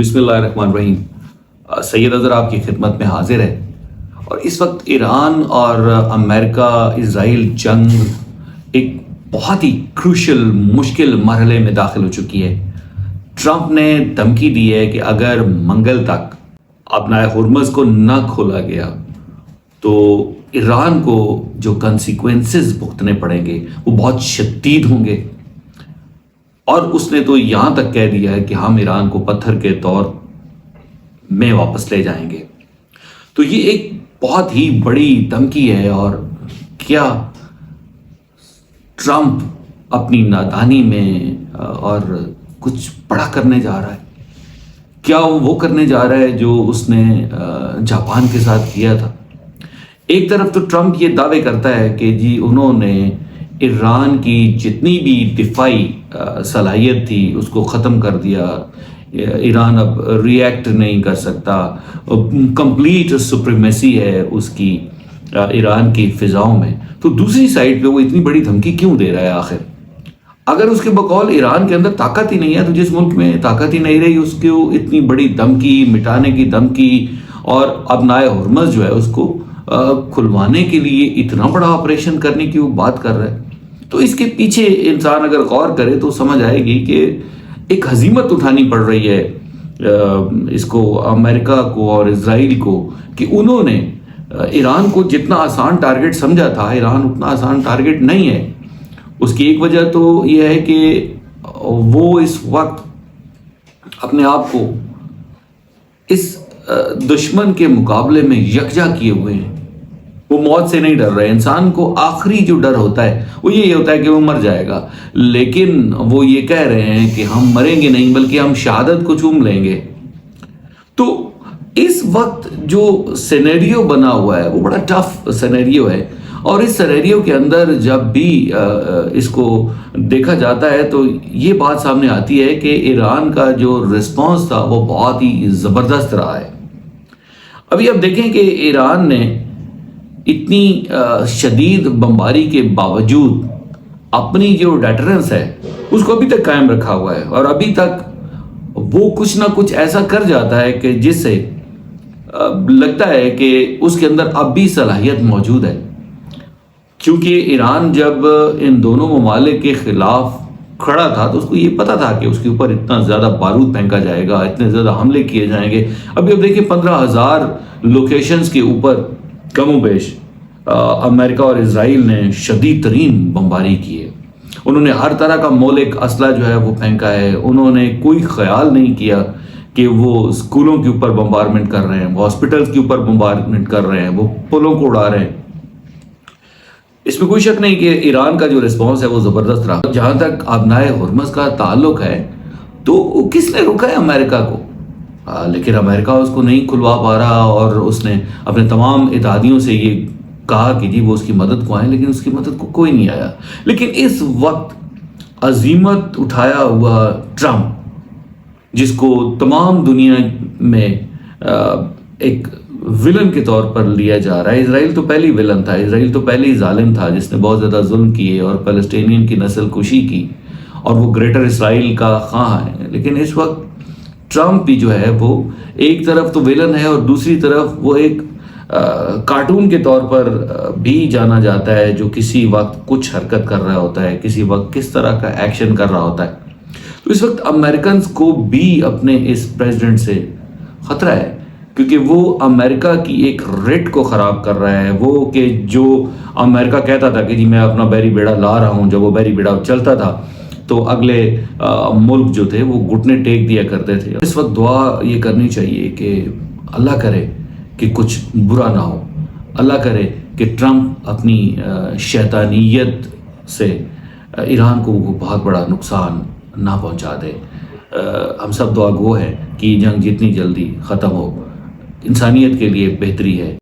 بسم اللہ الرحمن الرحیم. سید اظہر آپ کی خدمت میں حاضر ہے. اور اس وقت ایران اور امریکہ اسرائیل جنگ ایک بہت ہی کروشل مشکل مرحلے میں داخل ہو چکی ہے. ٹرمپ نے دھمکی دی ہے کہ اگر منگل تک اپنا ہرمز کو نہ کھولا گیا تو ایران کو جو کنسیکوینسز بھگتنے پڑیں گے وہ بہت شدید ہوں گے. اور اس نے تو یہاں تک کہہ دیا ہے کہ ہم ایران کو پتھر کے دور میں واپس لے جائیں گے. تو یہ ایک بہت ہی بڑی دھمکی ہے. اور کیا ٹرمپ اپنی نادانی میں اور کچھ بڑا کرنے جا رہا ہے؟ کیا وہ کرنے جا رہا ہے جو اس نے جاپان کے ساتھ کیا تھا؟ ایک طرف تو ٹرمپ یہ دعوے کرتا ہے کہ جی انہوں نے ایران کی جتنی بھی دفاعی صلاحیت تھی اس کو ختم کر دیا. ایران اب ریئیکٹ نہیں کر سکتا. کمپلیٹ سپریمیسی ہے اس کی ایران کی فضاؤں میں. تو دوسری سائڈ پہ وہ اتنی بڑی دھمکی کیوں دے رہا ہے آخر؟ اگر اس کے بقول ایران کے اندر طاقت ہی نہیں ہے تو جس ملک میں طاقت ہی نہیں رہی اس کو اتنی بڑی دھمکی، مٹانے کی دھمکی اور ابنائے ہرمز جو ہے اس کو کھلوانے کے لیے اتنا بڑا آپریشن کرنے کی وہ بات کر رہا ہے. تو اس کے پیچھے انسان اگر غور کرے تو سمجھ آئے گی کہ ایک ہزیمت اٹھانی پڑ رہی ہے اس کو، امریکہ کو اور اسرائیل کو، کہ انہوں نے ایران کو جتنا آسان ٹارگٹ سمجھا تھا ایران اتنا آسان ٹارگٹ نہیں ہے. اس کی ایک وجہ تو یہ ہے کہ وہ اس وقت اپنے آپ کو اس دشمن کے مقابلے میں یکجا کیے ہوئے ہیں. وہ موت سے نہیں ڈر رہے. انسان کو آخری جو ڈر ہوتا ہے وہ یہی ہوتا ہے کہ وہ مر جائے گا، لیکن وہ یہ کہہ رہے ہیں کہ ہم مریں گے نہیں بلکہ ہم شہادت کو چوم لیں گے. تو اس وقت جو سینیریو بنا ہوا ہے وہ بڑا ٹف سینیریو ہے. اور اس سینیریو کے اندر جب بھی اس کو دیکھا جاتا ہے تو یہ بات سامنے آتی ہے کہ ایران کا جو رسپانس تھا وہ بہت ہی زبردست رہا ہے. ابھی اب دیکھیں کہ ایران نے اتنی شدید بمباری کے باوجود اپنی جو ڈیٹرنس ہے اس کو ابھی تک قائم رکھا ہوا ہے. اور ابھی تک وہ کچھ نہ کچھ ایسا کر جاتا ہے کہ جس سے لگتا ہے کہ اس کے اندر اب بھی صلاحیت موجود ہے. کیونکہ ایران جب ان دونوں ممالک کے خلاف کھڑا تھا تو اس کو یہ پتا تھا کہ اس کے اوپر اتنا زیادہ بارود پھینکا جائے گا، اتنے زیادہ حملے کیے جائیں گے. ابھی اب دیکھیں 15,000 لوکیشنز کے اوپر کم و بیش امریکہ اور اسرائیل نے شدید ترین بمباری کی ہے. انہوں نے ہر طرح کا مولک اسلحہ جو ہے وہ پھینکا ہے. انہوں نے کوئی خیال نہیں کیا کہ وہ اسکولوں کے اوپر بمبارمنٹ کر رہے ہیں، وہ ہاسپٹلز کے اوپر بمبارمنٹ کر رہے ہیں، وہ پلوں کو اڑا رہے ہیں. اس میں کوئی شک نہیں کہ ایران کا جو رسپانس ہے وہ زبردست رہا. جہاں تک ابنائے ہرمز کا تعلق ہے تو کس نے روکا ہے امریکہ کو؟ لیکن امریکہ اس کو نہیں کھلوا پا رہا اور اس نے اپنے تمام اتحادیوں سے یہ کہا کہ جی وہ اس کی مدد کو آئیں، لیکن اس کی مدد کو کوئی نہیں آیا. لیکن اس وقت عزیمت اٹھایا ہوا ٹرمپ، جس کو تمام دنیا میں ایک ولن کے طور پر لیا جا رہا ہے. اسرائیل تو پہلی ولن تھا، اسرائیل تو پہلی ظالم تھا جس نے بہت زیادہ ظلم کیے اور فلسطینین کی نسل کشی کی، اور وہ گریٹر اسرائیل کا خواہاں ہے. لیکن اس وقت ٹرمپ بھی جو ہے وہ ایک طرف تو ویلن ہے اور دوسری طرف وہ ایک کارٹون کے طور پر بھی جانا جاتا ہے جو کسی وقت کچھ حرکت کر رہا ہوتا ہے، کسی وقت کس طرح کا ایکشن کر رہا ہوتا ہے. تو اس وقت امریکنز کو بھی اپنے اس پریزیڈنٹ سے خطرہ ہے، کیونکہ وہ امریکہ کی ایک ریٹ کو خراب کر رہا ہے. وہ کہ جو امریکہ کہتا تھا کہ جی میں اپنا بحری بیڑا لا رہا ہوں، جب وہ بحری بیڑا چلتا تھا تو اگلے ملک جو تھے وہ گھٹنے ٹیک دیا کرتے تھے. اس وقت دعا یہ کرنی چاہیے کہ اللہ کرے کہ کچھ برا نہ ہو. اللہ کرے کہ ٹرمپ اپنی شیطانیت سے ایران کو بہت بڑا نقصان نہ پہنچا دے. ہم سب دعا گو ہیں کہ جنگ جتنی جلدی ختم ہو انسانیت کے لیے بہتری ہے.